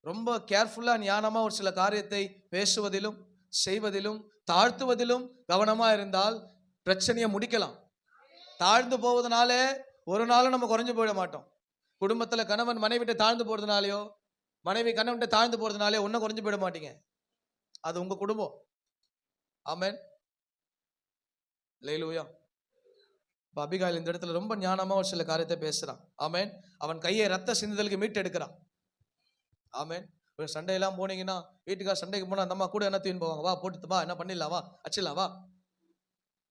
ரொம்ப கேர்ஃபுல்லா ஞானமா ஒரு சில காரியத்தை பேசுவதிலும் செய்வதிலும் தாழ்த்துவதிலும் கவனமா இருந்தால் பிரச்சனையை முடிக்கலாம். தாழ்ந்து போவதனாலே ஒரு நாளும் நம்ம குறைஞ்சு போயிட மாட்டோம். குடும்பத்துல கணவன் மனைவிட்ட தாழ்ந்து போறதுனாலயோ மனைவி கணவன்கிட்ட தாழ்ந்து போறதுனாலே ஒன்னும் குறைஞ்சு போயிட மாட்டீங்க, அது உங்க குடும்பம். ஆமென். அல்லேலூயா. அபிகாயில் இந்த இடத்துல ரொம்ப ஞானமா ஒரு சில காரியத்தை பேசுறான். ஆமென். அவன் கையை ரத்த சிந்துதலுக்கு மீட்டு எடுக்கிறான். ஆமென். ஒரு சண்டையெல்லாம் போனீங்கன்னா, வீட்டுக்கார சண்டைக்கு போனா அந்த அம்மா கூட என்ன தூயின் போவாங்க, வா போட்டு வா, என்ன பண்ணிடலாம், வா அச்சிடலாம், வா.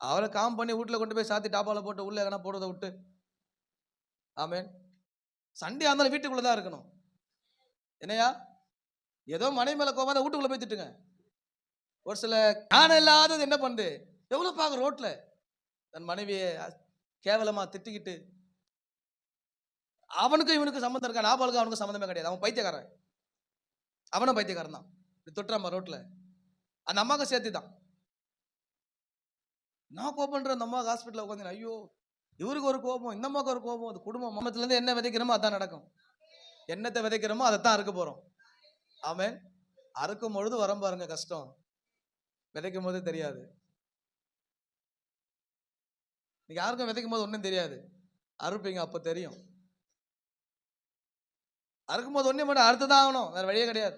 அவரை காம் பண்ணி வீட்டுல கொண்டு போய் சாத்தி டாப்பால போட்டு உள்ள எங்கன்னா போடுறதை விட்டு. ஆமென். சண்டே இருந்தாலும் வீட்டுக்குள்ளதான் இருக்கணும். என்னையா ஏதோ மனைவி மேல கோவம் வீட்டுக்குள்ள போய் திட்டுங்க. ஒரு சில ஞானம் இல்லாதது என்ன பண்ணுது, எவ்வளவு பாக்க ரோட்ல தன் மனைவியை கேவலமா திட்டிக்கிட்டு, அவனுக்கும் இவனுக்கு சம்பந்தம் இருக்கா, நாபாலுக்கும் அவனுக்கு சம்பந்தமே கிடையாது, அவன் பைத்தியக்காரன், அவனும் பைத்தியக்காரன் தான். தொட்டாம ரோட்ல அந்த அம்மாவுக்கு சேர்த்து தான். நான் கோபம்ன்ற அந்த அம்மா ஹாஸ்பிட்டல் உட்காந்து, ஐயோ இவருக்கு ஒரு கோபம், இந்த அம்மாவுக்கு ஒரு கோபம். அது குடும்பம். மமத்துல இருந்து என்ன விதைக்கிறோமோ அதான் நடக்கும், என்னத்தை விதைக்கிறோமோ அதைத்தான் அறுக்க போறோம். ஆமென். அறுக்கும் பொழுது வரம் பாருங்க கஷ்டம், விதைக்கும் போது தெரியாது. நீங்க யாருக்கும் விதைக்கும் போது ஒன்றும் தெரியாது, அறுப்பீங்க அப்ப தெரியும். அறுக்கும் போது ஒன்னே மட்டும் அறுத்துதான் ஆகணும், வேற வழியே கிடையாது.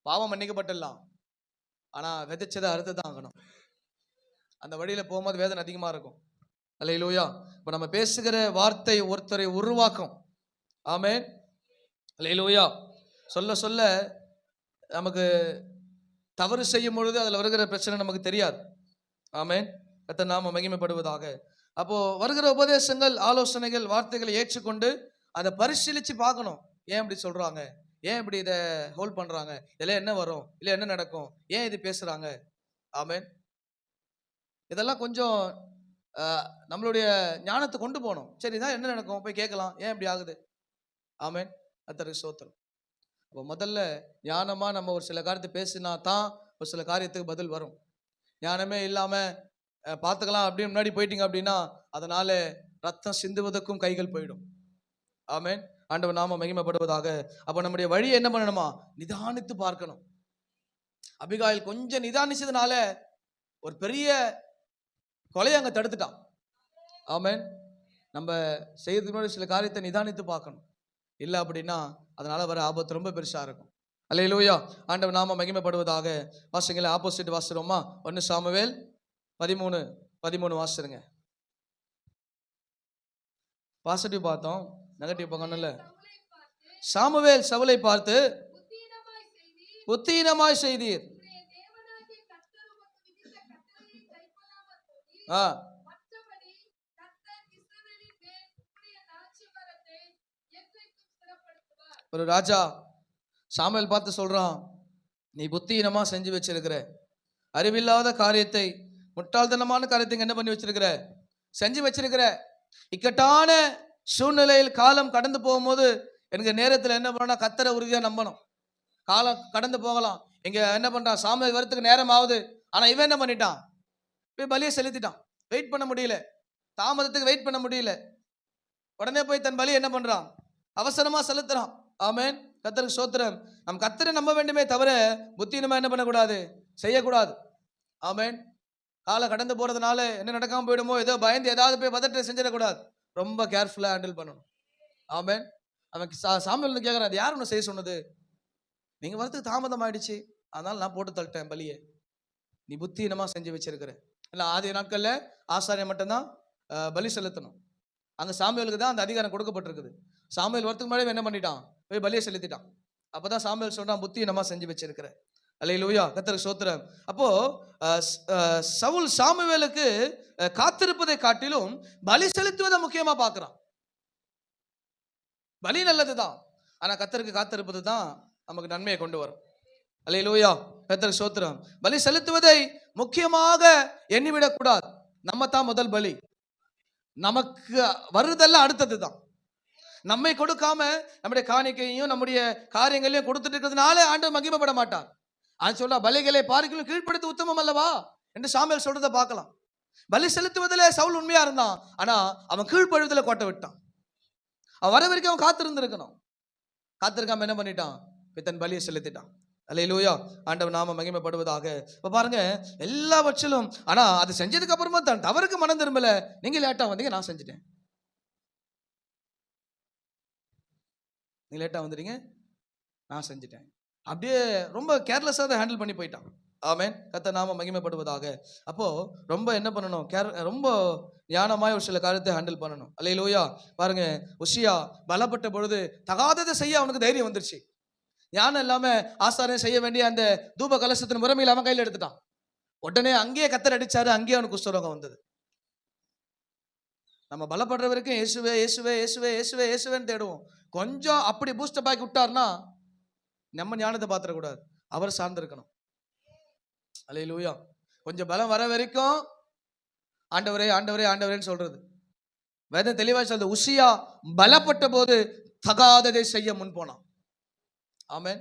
பாவம் மன்னிக்கப்பட்டுலாம், ஆனா விதைச்சதை அறுத்துதான் ஆகணும். அந்த வழியில போகும்போது வேதனை அதிகமா இருக்கும். அல்லேலூயா. இப்ப நம்ம பேசுகிற வார்த்தை ஒருத்தரை உருவாக்கும். ஆமென். அல்லேலூயா. சொல்ல சொல்ல நமக்கு தவறு செய்யும் பொழுது அதுல வருகிற பிரச்சனை நமக்கு தெரியாது. ஆமென். கர்த்தர் நாம மகிமைப்படுவதாக. அப்போ வருகிற உபதேசங்கள், ஆலோசனைகள், வார்த்தைகளை ஏற்றுக்கொண்டு அதை பரிசீலிச்சு பார்க்கணும். ஏன் இப்படி சொல்றாங்க, ஏன் இப்படி இதை ஹோல்ட் பண்றாங்க, இதெல்லாம் என்ன வரும், இல்லை என்ன நடக்கும், ஏன் இது பேசுறாங்க. ஆமென். இதெல்லாம் கொஞ்சம் நம்மளுடைய ஞானத்தை கொண்டு போகணும். சரி இதான் என்ன நடக்கும், போய் கேட்கலாம், ஏன் இப்படி ஆகுது. ஆமென். கர்த்தருக்கு ஸ்தோத்திரம். அப்போ முதல்ல ஞானமா நம்ம ஒரு சில காரியத்தை பேசினா தான் ஒரு சில காரியத்துக்கு பதில் வரும். ஞானமே இல்லாம பார்த்துக்கலாம் அப்படின்னு முன்னாடி போயிட்டீங்க அப்படின்னா அதனால ரத்தம் சிந்துவதற்கும் கைகள் போயிடும். ஆமென். ஆண்டவர் நாம மகிமைப்படுவதாக. அப்ப நம்முடைய வழியை என்ன பண்ணணுமா, நிதானித்து பார்க்கணும். அபிகாயில் கொஞ்சம் நிதானிச்சதுனால ஒரு பெரிய கொலையை அங்க தடுத்துட்டான். ஆமென். நம்ம செய்யறதுக்கு முன்னாடி சில காரியத்தை நிதானித்து பார்க்கணும், இல்லை அப்படின்னா அதனால வர ஆபத்து ரொம்ப பெருசா இருக்கும். அல்லேலூயா. ஆண்டவர் நாம மகிமைப்படுவதாக. வாசிங்கள ஆப்போசிட் வாசிரோமா, 1 சாமுவேல் 13 வாசிருங்க. பாசிட்டிவ் பார்த்தோம், நெகட்டிவ் பார்க்கணும்ல. சாமுவேல் சவுலை பார்த்து, புத்தீனமாய் செய்தீர். ஒரு ராஜா சாமுவேல் பார்த்து சொல்றான், நீ புத்தீனமா செஞ்சு வச்சிருக்கிற அறிவில்லாத காரியத்தை, முட்டாள்தனமான காரியத்தை என்ன பண்ணி வச்சிருக்கிற, செஞ்சு வச்சிருக்கிற. இக்கட்டான சூழ்நிலையில் காலம் கடந்து போகும்போது எனக்கு நேரத்தில் என்ன பண்ணா, கர்த்தரை உறுதியா நம்பணும். காலம் கடந்து போகலாம், இங்க என்ன பண்றான், சாமுவேல் வரத்துக்கு நேரம் ஆகுது, ஆனா இவன் என்ன பண்ணிட்டான், போய் பலியை செலுத்திட்டான். வெயிட் பண்ண முடியல, தாமதத்துக்கு வெயிட் பண்ண முடியல. உடனே போய் தன் பலி என்ன பண்றான்? அவசரமா செலுத்துறான். ஆமென். கர்த்தருக்கு ஸ்தோத்திரம். நம் கர்த்தரை நம்ப வேண்டுமே தவிர புத்தீனமா என்ன பண்ணக்கூடாது, செய்யக்கூடாது. ஆமென். காலம் கடந்து போறதுனால என்ன நடக்காம போயிடுமோ, ஏதோ பயந்து ஏதாவது போய் பதற்றம் செஞ்சிடக்கூடாது. ரொம்ப கேர்ஃபுல்லா ஹேண்டில் பண்ணணும். ஆமென். அவன் சாமுவேல் வந்து கேட்கறான், அது யார் உன்னை செய்ய சொன்னது? நீங்க வரதுக்கு தாமதம் ஆயிடுச்சு, அதனால நான் போட்டு தள்ளிட்டேன் பலியை. நீ புத்தீனமா செஞ்சு வச்சிருக்கிற. இல்லை, ஆதி நாட்கள்ல ஆசாரியம் மட்டும்தான் பலி செலுத்தணும். அங்க சாமுவேலுக்கு தான் அந்த அதிகாரம் கொடுக்கப்பட்டிருக்குது. சாமுவேல் வரத்துக்கு முன்னாடி என்ன பண்ணிட்டான்? போய் பலியை செலுத்திட்டான். அப்பதான் சாமுவேல் சொல்றான், புத்தீனமா செஞ்சு வச்சிருக்கிற. அல்லேலூயா, கர்த்தருக்கு ஸ்தோத்திரம். அப்போ சவுல் சாமுவேலுக்கு காத்திருப்பதை காட்டிலும் பலி செலுத்துவதை முக்கியமா பார்க்கிறான். பலி நல்லதுதான், ஆனா கர்த்தருக்கு காத்திருப்பது தான் நமக்கு நன்மையை கொண்டு வரும். அல்லேலூயா, கர்த்தருக்கு ஸ்தோத்திரம். பலி செலுத்துவதை முக்கியமாக எண்ணிவிடக் கூடாது. நம்ம தான் முதல் பலி, நமக்கு வருதெல்லாம் அடுத்தது தான். நம்மை கொடுக்காம நம்முடைய காணிக்கையும் நம்முடைய காரியங்களையும் கொடுத்துட்டு இருக்கிறதுனால ஆண்டவர் மகிமைப்பட மாட்டார். அது சொல்ல, பலிகளை பார்க்கிலும் கீழ்ப்படுத்த உத்தமம் அல்லவா என்று சாமுவேல் சொல்றதை பார்க்கலாம். பலி செலுத்துவதில் சவுல் உண்மையா இருந்தான், ஆனா அவன் கீழ்ப்படுவதில் கோட்டை விட்டான். அவன் வர வரைக்கும் அவன் காத்திருந்திருக்கணும். காத்திருக்காம என்ன பண்ணிட்டான்? தன் பலியை செலுத்திட்டான். அல்லேலூயா, ஆண்டவர் நாம மகிமைப்படுவதாக. இப்ப பாருங்க, எல்லாவற்றிலும் ஆனா அது செஞ்சதுக்கு அப்புறமா தான் தவறுக்கு மனம் திரும்பல. நீங்க லேட்டா வந்தீங்க, நான் செஞ்சுட்டேன். நீங்க லேட்டா வந்துட்டீங்க, நான் செஞ்சுட்டேன். அப்படியே ரொம்ப கேர்லெஸ்ஸாக அதை ஹேண்டில் பண்ணி போயிட்டான். ஆமென். கர்த்தர் நாம மகிமைப்படுவதாக. அப்போ ரொம்ப என்ன பண்ணணும்? ரொம்ப ஞானமாய் ஒரு சில காரியத்தை ஹேண்டில் பண்ணணும். அல்லேலூயா. பாருங்க, உசியா பலப்பட்ட பொழுது தகாததை செய்ய அவனுக்கு தைரியம் வந்துருச்சு. ஞானம் இல்லாம ஆசாரியம் செய்ய வேண்டிய அந்த தூப கலசத்தின் முறைமையில் அவன் கையில் எடுத்துட்டான். உடனே அங்கேயே கர்த்தர் அடிச்சாரு, அங்கேயே அவனுக்கு குஷ்டரோகம் வந்தது. நம்ம பலப்படுற வரைக்கும் இயேசுவே இயேசுவே இயேசுவே இயேசுவே இயேசுவேன்னு தேடுவோம். கொஞ்சம் அப்படி பூஸ்டப் ஆக்கி விட்டார்னா நம்ம ஞானத்தை பாத்திரக்கூடாது, அவர் சார்ந்திருக்கணும். அல்லேலூயா. கொஞ்சம் பலம் வர வரைக்கும் ஆண்டவரே ஆண்டவரே ஆண்டவரேன்னு சொல்றது. வேதம் தெளிவா சொல்றது, உசியா பலப்பட்ட போது தகாததை செய்ய முன் போனான். ஆமென்.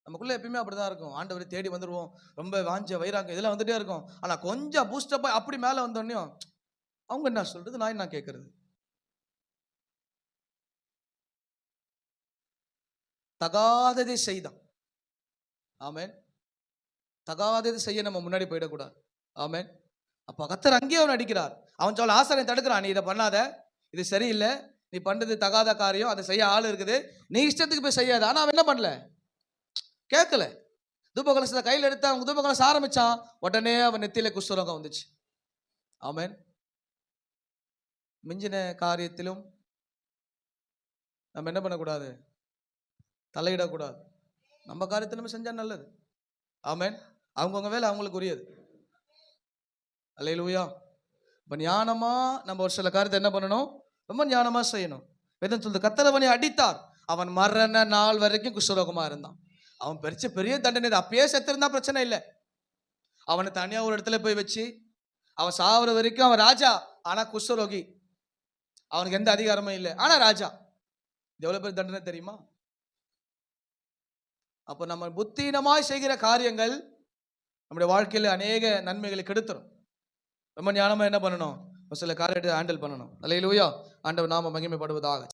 நமக்குள்ள எப்பயுமே அப்படிதான் இருக்கும். ஆண்டவரை தேடி வந்துடுவோம், ரொம்ப வாஞ்ச வைராங்க இதெல்லாம் வந்துட்டே இருக்கும். ஆனா கொஞ்சம் பூஸ்டப் அப்படி மேல வந்தோடனே அவங்க என்ன சொல்றது, நான் என்ன கேட்கறது? தகாததை செய்தான். ஆமென். தகாததை செய்ய நம்ம முன்னாடி போயிடக்கூடாது. ஆமென். அப்ப கர்த்தர் அங்கேயே அவன் அடிக்கிறார். அவன் சொல்ல, ஆசாரியன் தடுக்கிறான், நீ இதை பண்ணாத, இது சரியில்லை, நீ பண்றது தகாத காரியம், அதை செய்ய ஆள் இருக்குது, நீ இஷ்டத்துக்கு போய் செய்யாத. ஆனா அவன் என்ன பண்ணல, கேட்கல. தூப கலசத்தை கையில் எடுத்து அவங்க தூப கலசம் ஆரம்பிச்சான், உடனே அவன் நெத்தியில குஷ்டரோகம் வந்துச்சு. ஆமென். மிஞ்சின காரியத்திலும் நம்ம என்ன பண்ணக்கூடாது, தலையிடக்கூடாது. நம்ம காரியத்தை நம்ம செஞ்சா நல்லது. ஆமென். அவங்கவுங்க வேலை அவங்களுக்கு உரியது. அல்லேலூயா. இப்ப ஞானமா நம்ம ஒரு சில காரியத்தை என்ன பண்ணணும், ரொம்ப ஞானமா செய்யணும். வேதம் சொல்லுது, கர்த்தர் அவனை அடித்தார், அவன் மரண நாள் வரைக்கும் குஷ்டரோகமா இருந்தான். அவன் பெரிய தண்டனை. அப்பயே செத்திருந்தா பிரச்சனை இல்லை. அவனை தனியா ஒரு இடத்துல போய் வச்சு அவன் சாவர வரைக்கும் அவன் ராஜா, ஆனா குஷ்டரோகி. அவனுக்கு எந்த அதிகாரமும் இல்லை, ஆனா ராஜா. எவ்வளவு பேர் தண்டனை தெரியுமா? அப்போ நம்ம புத்தீனமாய் செய்கிற காரியங்கள் நம்முடைய வாழ்க்கையில் அநேக நன்மைகளை கெடுத்துரும். ரொம்ப ஞானமா என்ன பண்ணணும், ஒரு சில காரியத்தை ஹேண்டில் பண்ணணும். அல்லேலூயா. ஆண்டவர் நாம மகிமைப்படுவதாக.